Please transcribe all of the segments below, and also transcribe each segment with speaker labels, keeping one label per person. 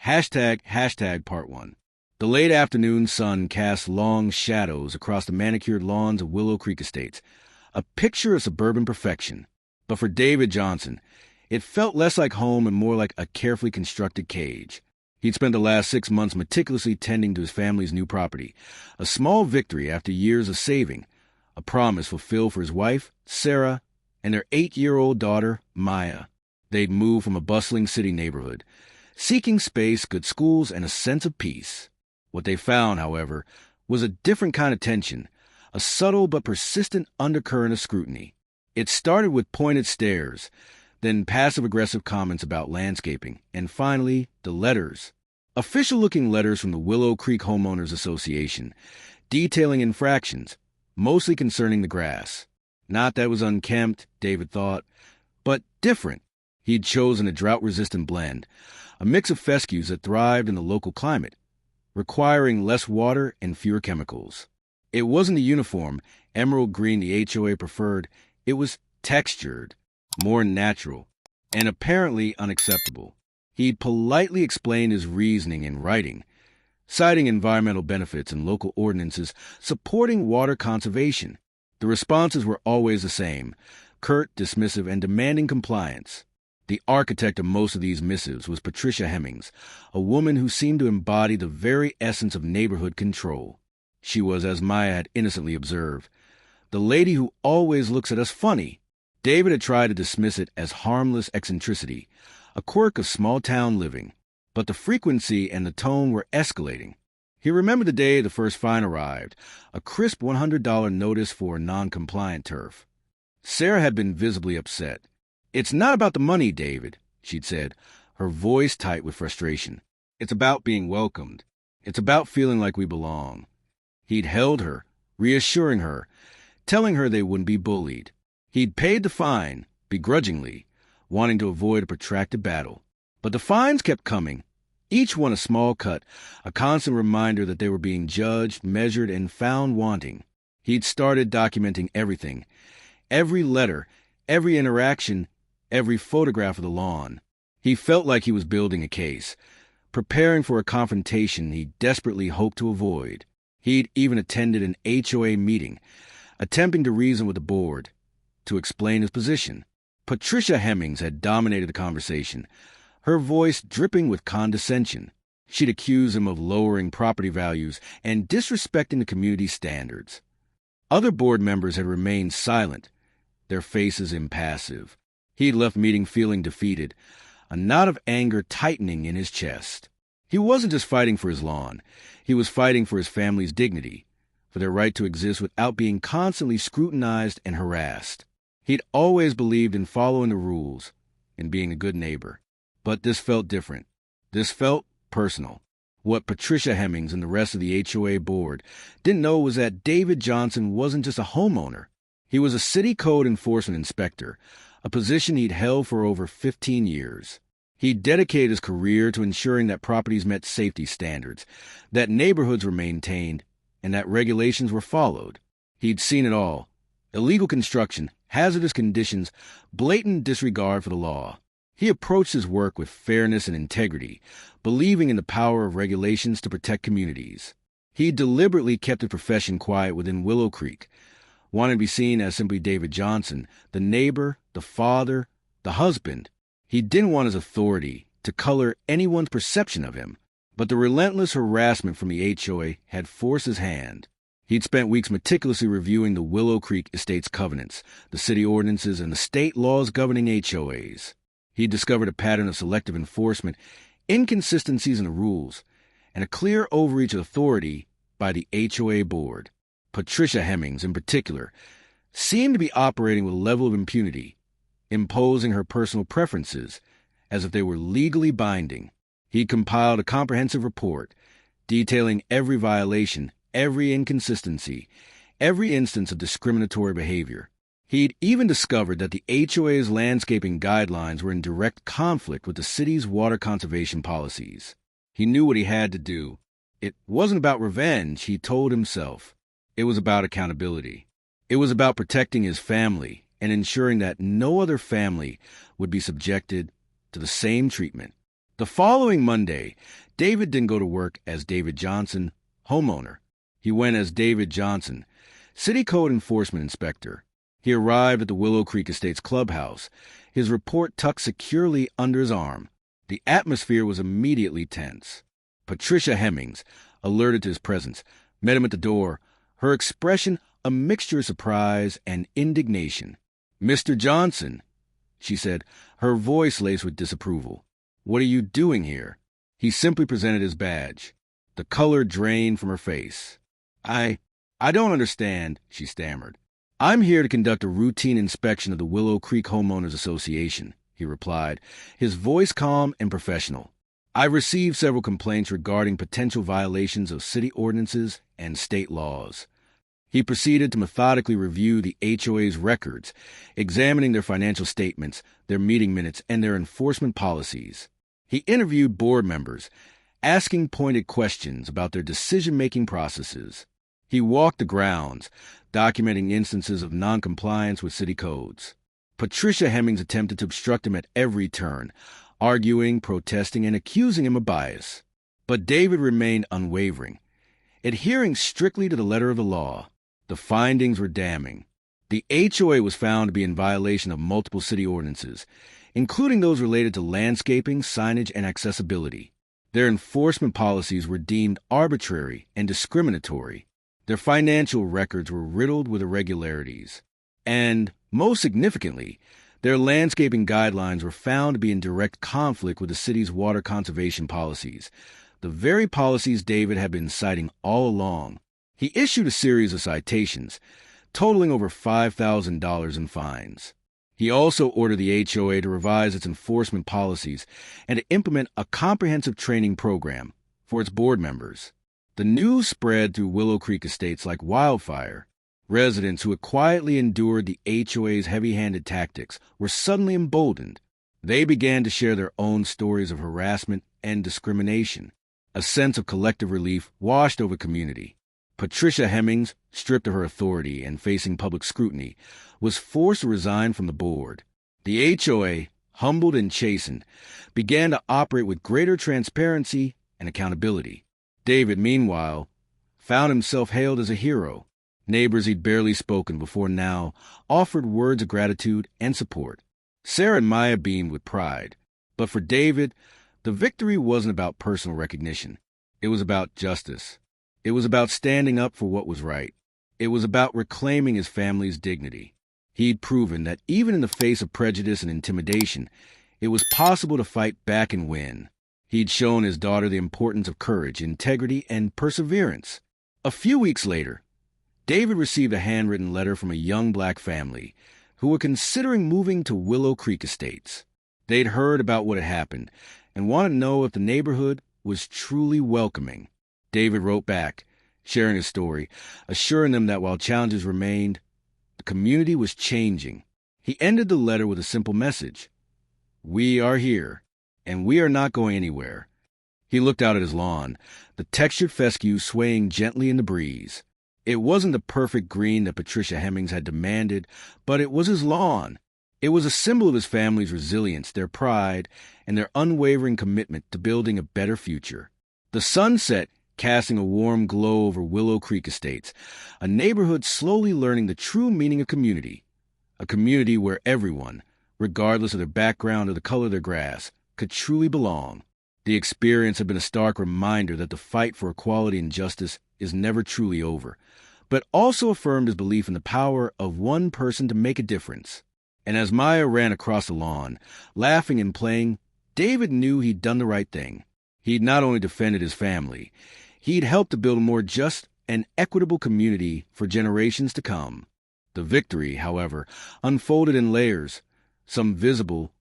Speaker 1: Hashtag part one. The late afternoon sun cast long shadows across the manicured lawns of Willow Creek Estates, a picture of suburban perfection. But for David Johnson, it felt less like home and more like a carefully constructed cage. He'd spent the last 6 months meticulously tending to his family's new property, a small victory after years of saving, a promise fulfilled for his wife, Sarah, and their 8-year-old daughter, Maya. They'd moved from a bustling city neighborhood, seeking space, good schools, and a sense of peace. What they found, however, was a different kind of tension, a subtle but persistent undercurrent of scrutiny. It started with pointed stares, then passive-aggressive comments about landscaping, and finally, the letters. Official-looking letters from the Willow Creek Homeowners Association, detailing infractions, mostly concerning the grass. Not that it was unkempt, David thought, but different. He'd chosen a drought-resistant blend, a mix of fescues that thrived in the local climate, requiring less water and fewer chemicals. It wasn't the uniform, emerald green the HOA preferred. It was textured, more natural, and apparently unacceptable. He'd politely explained his reasoning in writing, citing environmental benefits and local ordinances supporting water conservation. The responses were always the same, curt, dismissive, and demanding compliance. The architect of most of these missives was Patricia Hemmings, a woman who seemed to embody the very essence of neighborhood control. She was, as Maya had innocently observed, the lady who always looks at us funny. David had tried to dismiss it as harmless eccentricity, a quirk of small-town living, but the frequency and the tone were escalating. He remembered the day the first fine arrived, a crisp $100 notice for non-compliant turf. Sarah had been visibly upset. "It's not about the money, David," she'd said, her voice tight with frustration. "It's about being welcomed. It's about feeling like we belong." He'd held her, reassuring her, telling her they wouldn't be bullied. He'd paid the fine, begrudgingly, wanting to avoid a protracted battle. But the fines kept coming, each one a small cut, a constant reminder that they were being judged, measured, and found wanting. He'd started documenting everything, every letter, every interaction, every photograph of the lawn. He felt like he was building a case, preparing for a confrontation he desperately hoped to avoid. He'd even attended an HOA meeting, attempting to reason with the board, to explain his position. Patricia Hemmings had dominated the conversation, her voice dripping with condescension. She'd accused him of lowering property values and disrespecting the community's standards. Other board members had remained silent, their faces impassive. He'd left meeting feeling defeated, a knot of anger tightening in his chest. He wasn't just fighting for his lawn. He was fighting for his family's dignity, for their right to exist without being constantly scrutinized and harassed. He'd always believed in following the rules, in being a good neighbor. But this felt different. This felt personal. What Patricia Hemmings and the rest of the HOA board didn't know was that David Johnson wasn't just a homeowner. He was a city code enforcement inspector, a position he'd held for over 15 years. He'd dedicated his career to ensuring that properties met safety standards, that neighborhoods were maintained, and that regulations were followed. He'd seen it all: illegal construction, hazardous conditions, blatant disregard for the law. He approached his work with fairness and integrity, believing in the power of regulations to protect communities. He deliberately kept his profession quiet within Willow Creek, wanting to be seen as simply David Johnson, the neighbor, the father, the husband. He didn't want his authority to color anyone's perception of him, but the relentless harassment from the HOA had forced his hand. He'd spent weeks meticulously reviewing the Willow Creek Estate's covenants, the city ordinances, and the state laws governing HOAs. He discovered a pattern of selective enforcement, inconsistencies in the rules, and a clear overreach of authority by the HOA board. Patricia Hemmings, in particular, seemed to be operating with a level of impunity, imposing her personal preferences as if they were legally binding. He compiled a comprehensive report detailing every violation, every inconsistency, every instance of discriminatory behavior. He'd even discovered that the HOA's landscaping guidelines were in direct conflict with the city's water conservation policies. He knew what he had to do. It wasn't about revenge, he told himself. It was about accountability. It was about protecting his family and ensuring that no other family would be subjected to the same treatment. The following Monday, David didn't go to work as David Johnson, homeowner. He went as David Johnson, city code enforcement inspector. He arrived at the Willow Creek Estates clubhouse, his report tucked securely under his arm. The atmosphere was immediately tense. Patricia Hemmings, alerted to his presence, met him at the door, her expression a mixture of surprise and indignation. "Mr. Johnson," she said, her voice laced with disapproval. "What are you doing here?" He simply presented his badge. The color drained from her face. I don't understand," she stammered. "I'm here to conduct a routine inspection of the Willow Creek Homeowners Association," he replied, his voice calm and professional. "I've received several complaints regarding potential violations of city ordinances and state laws." He proceeded to methodically review the HOA's records, examining their financial statements, their meeting minutes, and their enforcement policies. He interviewed board members, asking pointed questions about their decision-making processes. He walked the grounds, documenting instances of noncompliance with city codes. Patricia Hemmings attempted to obstruct him at every turn, arguing, protesting, and accusing him of bias. But David remained unwavering, adhering strictly to the letter of the law. The findings were damning. The HOA was found to be in violation of multiple city ordinances, including those related to landscaping, signage, and accessibility. Their enforcement policies were deemed arbitrary and discriminatory. Their financial records were riddled with irregularities. And, most significantly, their landscaping guidelines were found to be in direct conflict with the city's water conservation policies, the very policies David had been citing all along. He issued a series of citations, totaling over $5,000 in fines. He also ordered the HOA to revise its enforcement policies and to implement a comprehensive training program for its board members. The news spread through Willow Creek Estates like wildfire. Residents who had quietly endured the HOA's heavy-handed tactics were suddenly emboldened. They began to share their own stories of harassment and discrimination. A sense of collective relief washed over the community. Patricia Hemmings, stripped of her authority and facing public scrutiny, was forced to resign from the board. The HOA, humbled and chastened, began to operate with greater transparency and accountability. David, meanwhile, found himself hailed as a hero. Neighbors he'd barely spoken before now offered words of gratitude and support. Sarah and Maya beamed with pride. But for David, the victory wasn't about personal recognition. It was about justice. It was about standing up for what was right. It was about reclaiming his family's dignity. He'd proven that even in the face of prejudice and intimidation, it was possible to fight back and win. He'd shown his daughter the importance of courage, integrity, and perseverance. A few weeks later, David received a handwritten letter from a young black family who were considering moving to Willow Creek Estates. They'd heard about what had happened and wanted to know if the neighborhood was truly welcoming. David wrote back, sharing his story, assuring them that while challenges remained, the community was changing. He ended the letter with a simple message: "We are here, and we are not going anywhere." He looked out at his lawn, the textured fescue swaying gently in the breeze. It wasn't the perfect green that Patricia Hemmings had demanded, but it was his lawn. It was a symbol of his family's resilience, their pride, and their unwavering commitment to building a better future. The sun set, casting a warm glow over Willow Creek Estates, a neighborhood slowly learning the true meaning of community. A community where everyone, regardless of their background or the color of their grass, could truly belong. The experience had been a stark reminder that the fight for equality and justice is never truly over, but also affirmed his belief in the power of one person to make a difference. And as Maya ran across the lawn, laughing and playing, David knew he'd done the right thing. He'd not only defended his family, he'd helped to build a more just and equitable community for generations to come. The victory, however, unfolded in layers, some visible,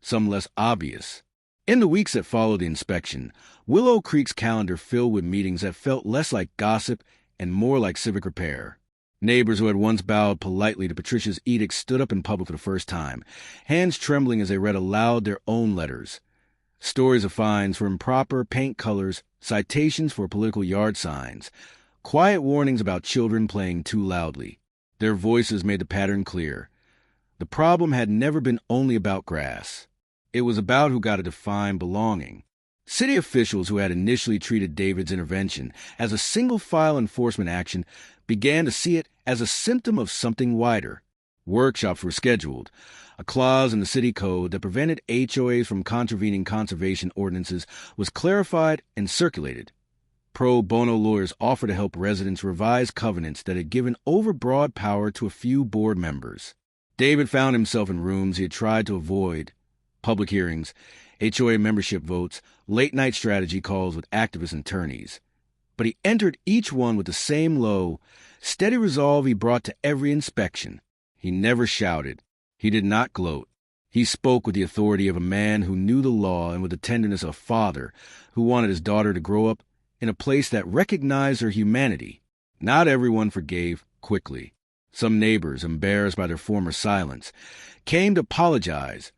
Speaker 1: some less obvious. In the weeks that followed the inspection, Willow Creek's calendar filled with meetings that felt less like gossip and more like civic repair. Neighbors who had once bowed politely to Patricia's edict stood up in public for the first time, hands trembling as they read aloud their own letters. Stories of fines for improper paint colors, citations for political yard signs, quiet warnings about children playing too loudly. Their voices made the pattern clear. The problem had never been only about grass. It was about who got to define belonging. City officials who had initially treated David's intervention as a single-file enforcement action began to see it as a symptom of something wider. Workshops were scheduled. A clause in the city code that prevented HOAs from contravening conservation ordinances was clarified and circulated. Pro bono lawyers offered to help residents revise covenants that had given overbroad power to a few board members. David found himself in rooms he had tried to avoid: public hearings, HOA membership votes, late-night strategy calls with activists and attorneys. But he entered each one with the same low, steady resolve he brought to every inspection. He never shouted. He did not gloat. He spoke with the authority of a man who knew the law and with the tenderness of a father who wanted his daughter to grow up in a place that recognized her humanity. Not everyone forgave quickly. Some neighbors, embarrassed by their former silence, came to apologize.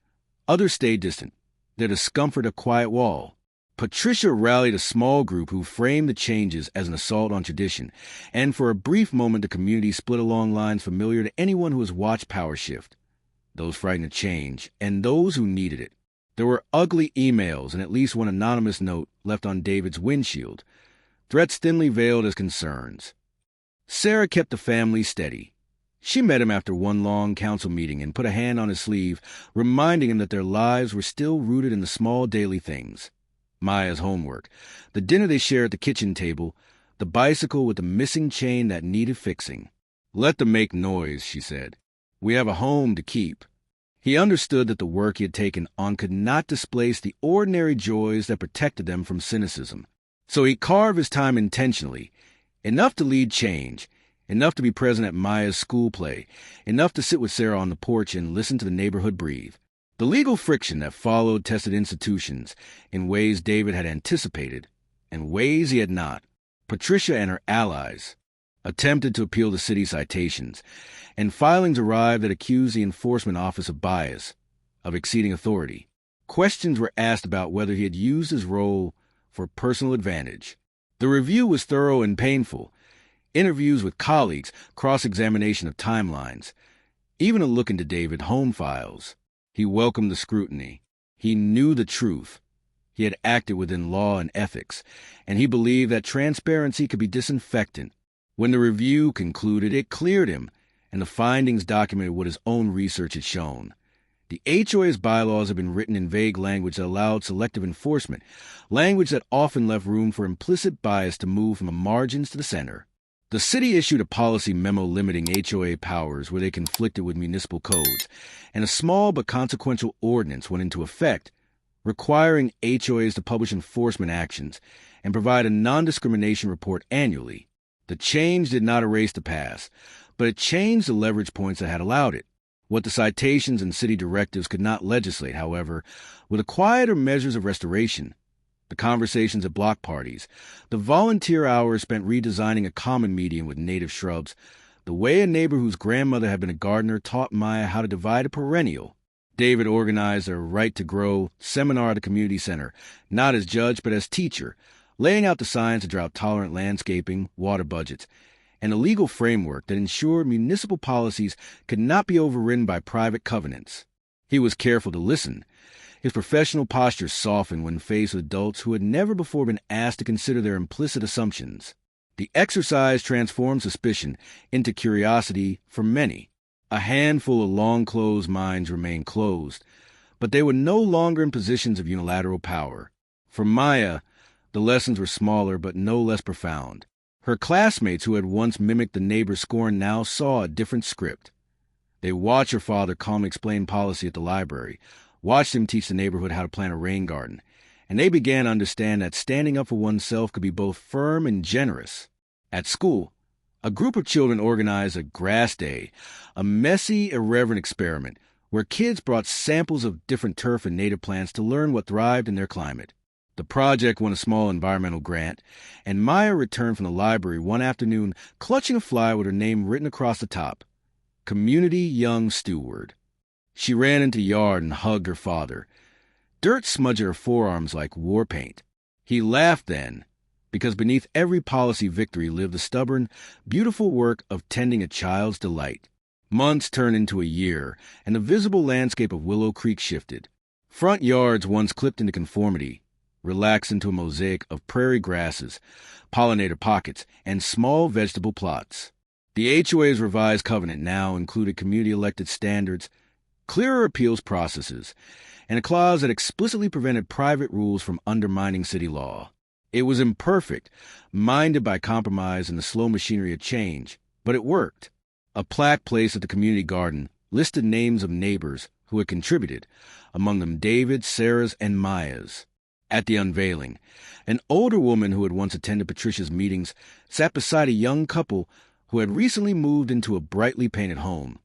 Speaker 1: Others stayed distant, their discomfort a quiet wall. Patricia rallied a small group who framed the changes as an assault on tradition, and for a brief moment the community split along lines familiar to anyone who has watched power shift: those frightened of change and those who needed it. There were ugly emails and at least one anonymous note left on David's windshield, threats thinly veiled as concerns. Sarah kept the family steady. She met him after one long council meeting and put a hand on his sleeve, reminding him that their lives were still rooted in the small daily things: Maya's homework, the dinner they shared at the kitchen table, the bicycle with the missing chain that needed fixing. "Let them make noise," she said. "We have a home to keep." He understood that the work he had taken on could not displace the ordinary joys that protected them from cynicism. So he carved his time intentionally, enough to lead change, enough to be present at Maya's school play, enough to sit with Sarah on the porch and listen to the neighborhood breathe. The legal friction that followed tested institutions in ways David had anticipated and ways he had not. Patricia and her allies attempted to appeal to city citations, and filings arrived that accused the enforcement office of bias, of exceeding authority. Questions were asked about whether he had used his role for personal advantage. The review was thorough and painful. Interviews with colleagues, cross-examination of timelines, even a look into David's home files. He welcomed the scrutiny. He knew the truth. He had acted within law and ethics, and he believed that transparency could be disinfectant. When the review concluded, it cleared him, and the findings documented what his own research had shown. The HOA's bylaws had been written in vague language that allowed selective enforcement, language that often left room for implicit bias to move from the margins to the center. The city issued a policy memo limiting HOA powers where they conflicted with municipal codes, and a small but consequential ordinance went into effect, requiring HOAs to publish enforcement actions and provide a non-discrimination report annually. The change did not erase the past, but it changed the leverage points that had allowed it. What the citations and city directives could not legislate, however, were the quieter measures of restoration: the conversations at block parties, the volunteer hours spent redesigning a common median with native shrubs, the way a neighbor whose grandmother had been a gardener taught Maya how to divide a perennial. David organized a Right to Grow seminar at the community center, not as judge but as teacher, laying out the science of drought-tolerant landscaping, water budgets, and a legal framework that ensured municipal policies could not be overridden by private covenants. He was careful to listen. His professional posture softened when faced with adults who had never before been asked to consider their implicit assumptions. The exercise transformed suspicion into curiosity for many. A handful of long-closed minds remained closed, but they were no longer in positions of unilateral power. For Maya, the lessons were smaller but no less profound. Her classmates who had once mimicked the neighbor's scorn now saw a different script. They watched her father calmly explain policy at the library, watched him teach the neighborhood how to plant a rain garden, and they began to understand that standing up for oneself could be both firm and generous. At school, a group of children organized a grass day, a messy, irreverent experiment where kids brought samples of different turf and native plants to learn what thrived in their climate. The project won a small environmental grant, and Maya returned from the library one afternoon clutching a flyer with her name written across the top: Community Young Steward. She ran into the yard and hugged her father. Dirt smudged her forearms like war paint. He laughed then, because beneath every policy victory lived the stubborn, beautiful work of tending a child's delight. Months turned into a year, and the visible landscape of Willow Creek shifted. Front yards once clipped into conformity relaxed into a mosaic of prairie grasses, pollinator pockets, and small vegetable plots. The HOA's revised covenant now included community-elected standards, clearer appeals processes, and a clause that explicitly prevented private rules from undermining city law. It was imperfect, minded by compromise and the slow machinery of change, but it worked. A plaque placed at the community garden listed names of neighbors who had contributed, among them David, Sarah's, and Maya's. At the unveiling, an older woman who had once attended Patricia's meetings sat beside a young couple who had recently moved into a brightly painted home,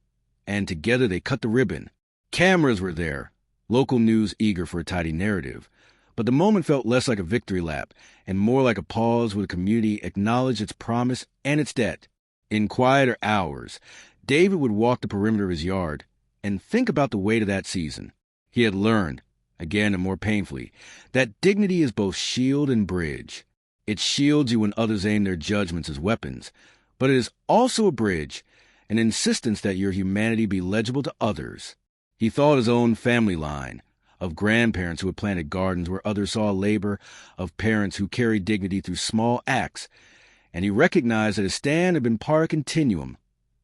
Speaker 1: and together they cut the ribbon. Cameras were there, local news eager for a tidy narrative, but the moment felt less like a victory lap and more like a pause where the community acknowledged its promise and its debt. In quieter hours, David would walk the perimeter of his yard and think about the weight of that season. He had learned, again and more painfully, that dignity is both shield and bridge. It shields you when others aim their judgments as weapons, but it is also a bridge, an insistence that your humanity be legible to others. He thought of his own family line, of grandparents who had planted gardens where others saw labor, of parents who carried dignity through small acts, and he recognized that his stand had been part of a continuum,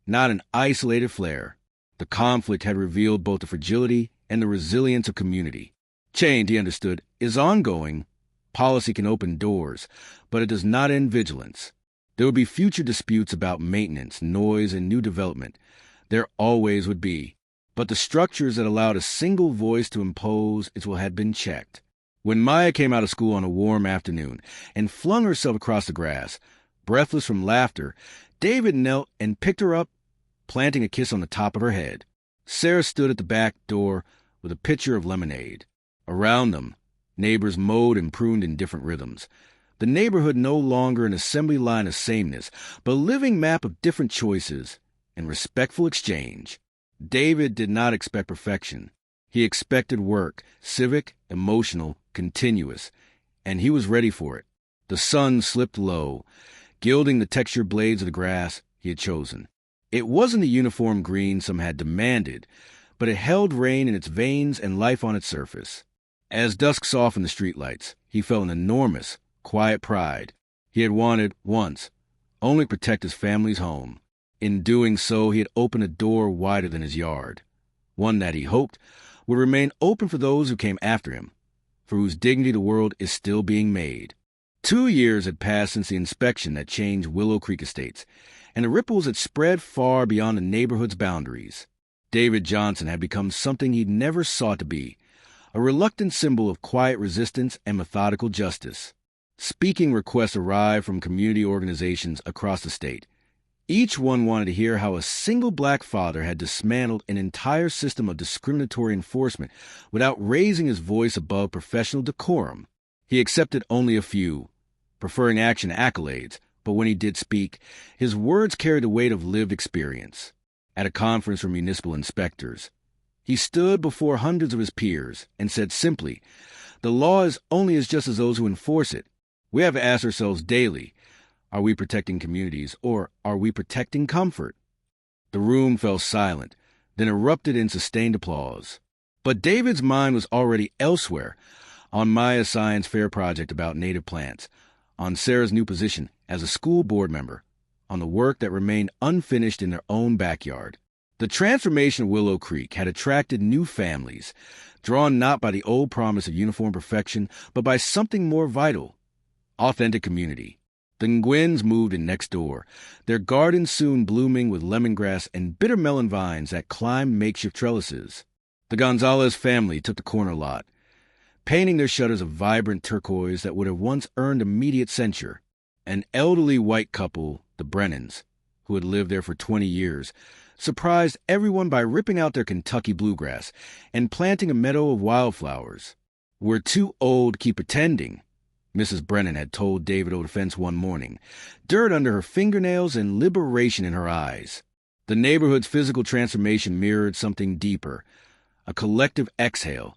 Speaker 1: not an isolated flare. The conflict had revealed both the fragility and the resilience of community. Change, he understood, is ongoing. Policy can open doors, but it does not end vigilance. There would be future disputes about maintenance, noise, and new development. There always would be. But the structures that allowed a single voice to impose its will had been checked. When Maya came out of school on a warm afternoon and flung herself across the grass, breathless from laughter, David knelt and picked her up, planting a kiss on the top of her head. Sarah stood at the back door with a pitcher of lemonade. Around them, neighbors mowed and pruned in different rhythms. The neighborhood no longer an assembly line of sameness, but a living map of different choices and respectful exchange. David did not expect perfection. He expected work, civic, emotional, continuous, and he was ready for it. The sun slipped low, gilding the textured blades of the grass he had chosen. It wasn't the uniform green some had demanded, but it held rain in its veins and life on its surface. As dusk softened the streetlights, he felt an enormous, quiet pride. He had wanted, once, only to protect his family's home. In doing so, he had opened a door wider than his yard, one that he hoped would remain open for those who came after him, for whose dignity the world is still being made. 2 years had passed since the inspection that changed Willow Creek Estates, and the ripples had spread far beyond the neighborhood's boundaries. David Johnson had become something he'd never sought to be, a reluctant symbol of quiet resistance and methodical justice. Speaking requests arrived from community organizations across the state. Each one wanted to hear how a single black father had dismantled an entire system of discriminatory enforcement without raising his voice above professional decorum. He accepted only a few, preferring action accolades, but when he did speak, his words carried the weight of lived experience. At a conference for municipal inspectors, he stood before hundreds of his peers and said simply, "The law is only as just as those who enforce it. We have to ask ourselves daily, are we protecting communities, or are we protecting comfort?" The room fell silent, then erupted in sustained applause. But David's mind was already elsewhere, on Maya's science fair project about native plants, on Sarah's new position as a school board member, on the work that remained unfinished in their own backyard. The transformation of Willow Creek had attracted new families, drawn not by the old promise of uniform perfection, but by something more vital, authentic community. The Nguyen's moved in next door, their garden soon blooming with lemongrass and bitter melon vines that climbed makeshift trellises. The Gonzalez family took the corner lot, painting their shutters a vibrant turquoise that would have once earned immediate censure. An elderly white couple, the Brennans, who had lived there for 20 years, surprised everyone by ripping out their Kentucky bluegrass and planting a meadow of wildflowers. "We're too old to keep pretending," Mrs. Brennan had told David over the fence one morning, dirt under her fingernails and liberation in her eyes. The neighborhood's physical transformation mirrored something deeper, a collective exhale,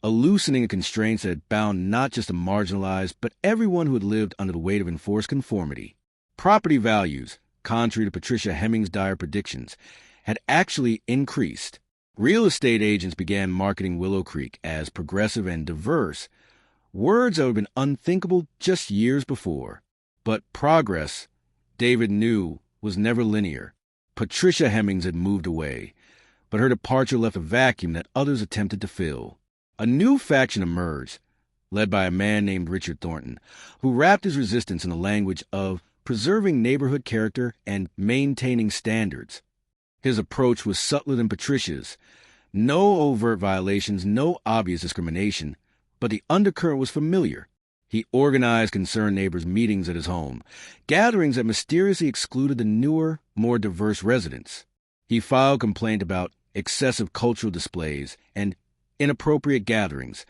Speaker 1: a loosening of constraints that had bound not just the marginalized, but everyone who had lived under the weight of enforced conformity. Property values, contrary to Patricia Hemming's dire predictions, had actually increased. Real estate agents began marketing Willow Creek as progressive and diverse, words that would have been unthinkable just years before. But progress, David knew, was never linear. Patricia Hemings had moved away, but her departure left a vacuum that others attempted to fill. A new faction emerged, led by a man named Richard Thornton, who wrapped his resistance in the language of preserving neighborhood character and maintaining standards. His approach was subtler than Patricia's. No overt violations, no obvious discrimination, but the undercurrent was familiar. He organized concerned neighbors' meetings at his home, gatherings that mysteriously excluded the newer, more diverse residents. He filed complaint about excessive cultural displays and inappropriate gatherings,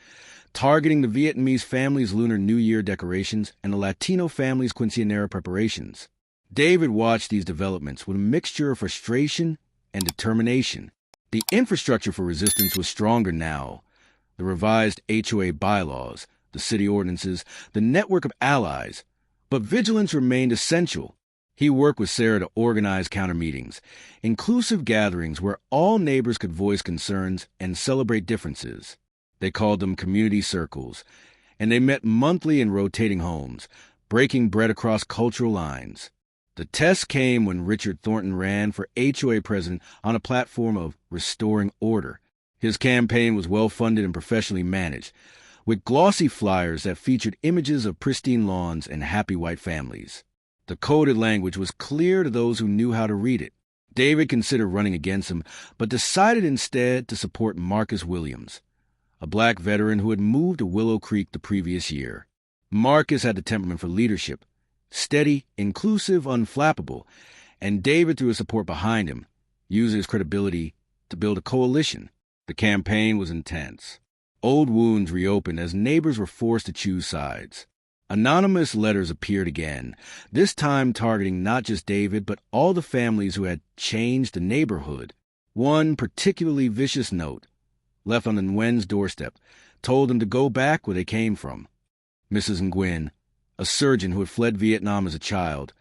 Speaker 1: targeting the Vietnamese family's Lunar New Year decorations and the Latino family's quinceañera preparations. David watched these developments with a mixture of frustration and determination. The infrastructure for resistance was stronger now. The revised HOA bylaws, the city ordinances, the network of allies. But vigilance remained essential. He worked with Sarah to organize counter-meetings, inclusive gatherings where all neighbors could voice concerns and celebrate differences. They called them community circles, and they met monthly in rotating homes, breaking bread across cultural lines. The test came when Richard Thornton ran for HOA president on a platform of restoring order. His campaign was well-funded and professionally managed, with glossy flyers that featured images of pristine lawns and happy white families. The coded language was clear to those who knew how to read it. David considered running against him, but decided instead to support Marcus Williams, a black veteran who had moved to Willow Creek the previous year. Marcus had the temperament for leadership, steady, inclusive, unflappable, and David threw his support behind him, using his credibility to build a coalition. The campaign was intense. Old wounds reopened as neighbors were forced to choose sides. Anonymous letters appeared again, this time targeting not just David, but all the families who had changed the neighborhood. One particularly vicious note, left on Nguyen's doorstep, told them to go back where they came from. Mrs. Nguyen, a surgeon who had fled Vietnam as a child,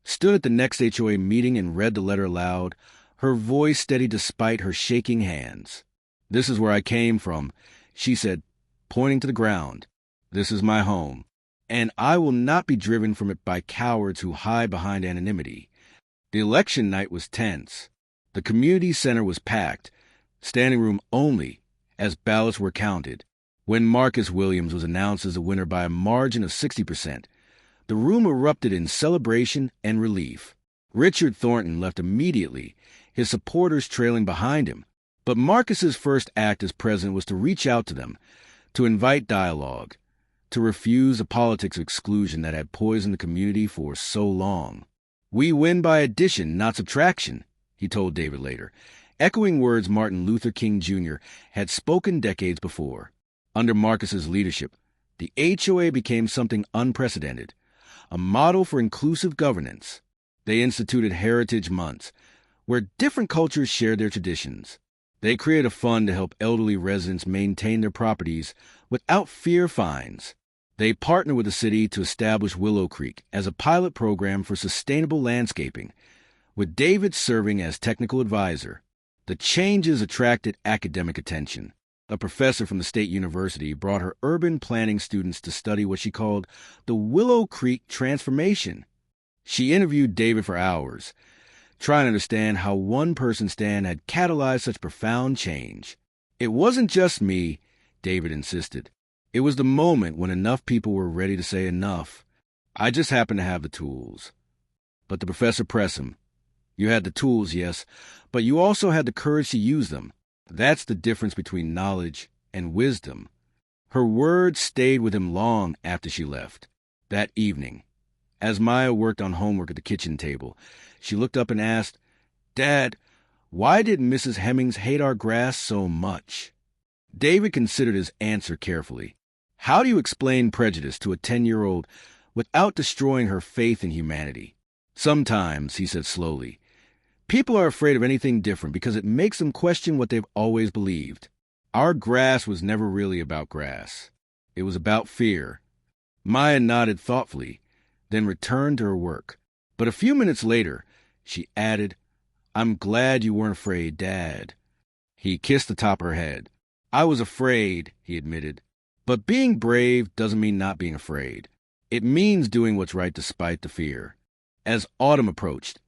Speaker 1: stood at the next HOA meeting and read the letter aloud, her voice steady despite her shaking hands. "This is where I came from," she said, pointing to the ground. "This is my home, and I will not be driven from it by cowards who hide behind anonymity." The election night was tense. The community center was packed, standing room only, as ballots were counted. When Marcus Williams was announced as the winner by a margin of 60%, the room erupted in celebration and relief. Richard Thornton left immediately, his supporters trailing behind him. But Marcus's first act as president was to reach out to them, to invite dialogue, to refuse the politics of exclusion that had poisoned the community for so long. "We win by addition, not subtraction," he told David later, echoing words Martin Luther King Jr. had spoken decades before. Under Marcus's leadership, the HOA became something unprecedented, a model for inclusive governance. They instituted Heritage Months, where different cultures shared their traditions. They created a fund to help elderly residents maintain their properties without fear of fines. They partnered with the city to establish Willow Creek as a pilot program for sustainable landscaping, with David serving as technical advisor. The changes attracted academic attention. A professor from the state university brought her urban planning students to study what she called the Willow Creek transformation. She interviewed David for hours, trying to understand how one person's stand had catalyzed such profound change. "It wasn't just me," David insisted. "It was the moment when enough people were ready to say enough. I just happened to have the tools." But the professor pressed him. "You had the tools, yes, but you also had the courage to use them. That's the difference between knowledge and wisdom." Her words stayed with him long after she left. That evening, as Maya worked on homework at the kitchen table, she looked up and asked, "Dad, why did Mrs. Hemings hate our grass so much?" David considered his answer carefully. How do you explain prejudice to a 10-year-old without destroying her faith in humanity? "Sometimes," he said slowly, "people are afraid of anything different because it makes them question what they've always believed. Our grass was never really about grass. It was about fear." Maya nodded thoughtfully, then returned to her work. But a few minutes later, she added, "I'm glad you weren't afraid, Dad." He kissed the top of her head. "I was afraid," he admitted, But being brave doesn't mean not being afraid. It means doing what's right despite the fear. As autumn approached,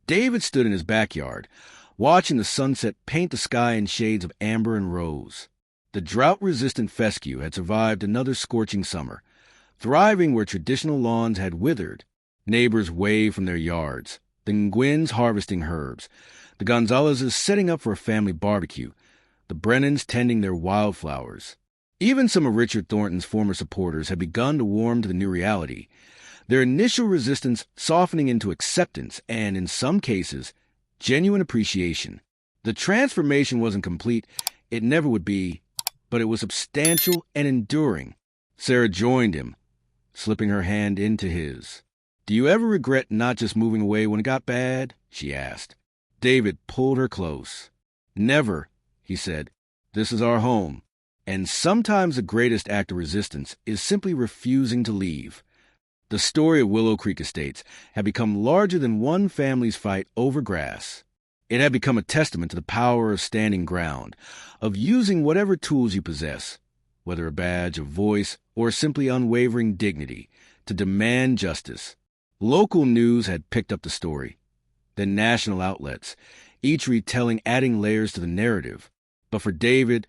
Speaker 1: David stood in his backyard, watching the sunset paint the sky in shades of amber and rose. The drought-resistant fescue had survived another scorching summer, thriving where traditional lawns had withered. Neighbors waved from their yards, the Nguyen's harvesting herbs, the Gonzalez's setting up for a family barbecue, the Brennans tending their wildflowers. Even some of Richard Thornton's former supporters had begun to warm to the new reality, their initial resistance softening into acceptance and, in some cases, genuine appreciation. The transformation wasn't complete, it never would be, but it was substantial and enduring. Sarah joined him, slipping her hand into his. "Do you ever regret not just moving away when it got bad?" she asked. David pulled her close. "Never," he said. "This is our home. And sometimes the greatest act of resistance is simply refusing to leave." The story of Willow Creek Estates had become larger than one family's fight over grass. It had become a testament to the power of standing ground, of using whatever tools you possess, whether a badge of voice or simply unwavering dignity, to demand justice. Local news had picked up the story, then national outlets, each retelling, adding layers to the narrative. But for David,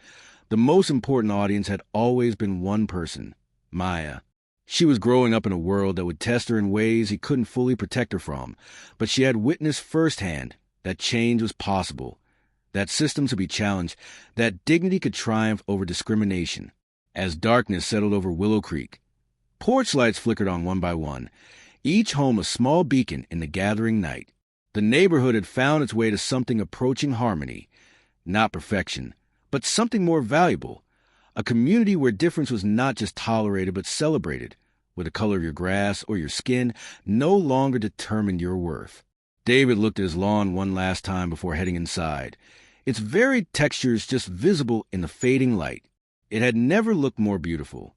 Speaker 1: the most important audience had always been one person, Maya. She was growing up in a world that would test her in ways he couldn't fully protect her from, but she had witnessed firsthand that change was possible, that systems could be challenged, that dignity could triumph over discrimination. As darkness settled over Willow Creek, porch lights flickered on one by one, each home a small beacon in the gathering night. The neighborhood had found its way to something approaching harmony, not perfection, but something more valuable. A community where difference was not just tolerated but celebrated, where the color of your grass or your skin no longer determined your worth. David looked at his lawn one last time before heading inside, its varied textures just visible in the fading light. It had never looked more beautiful.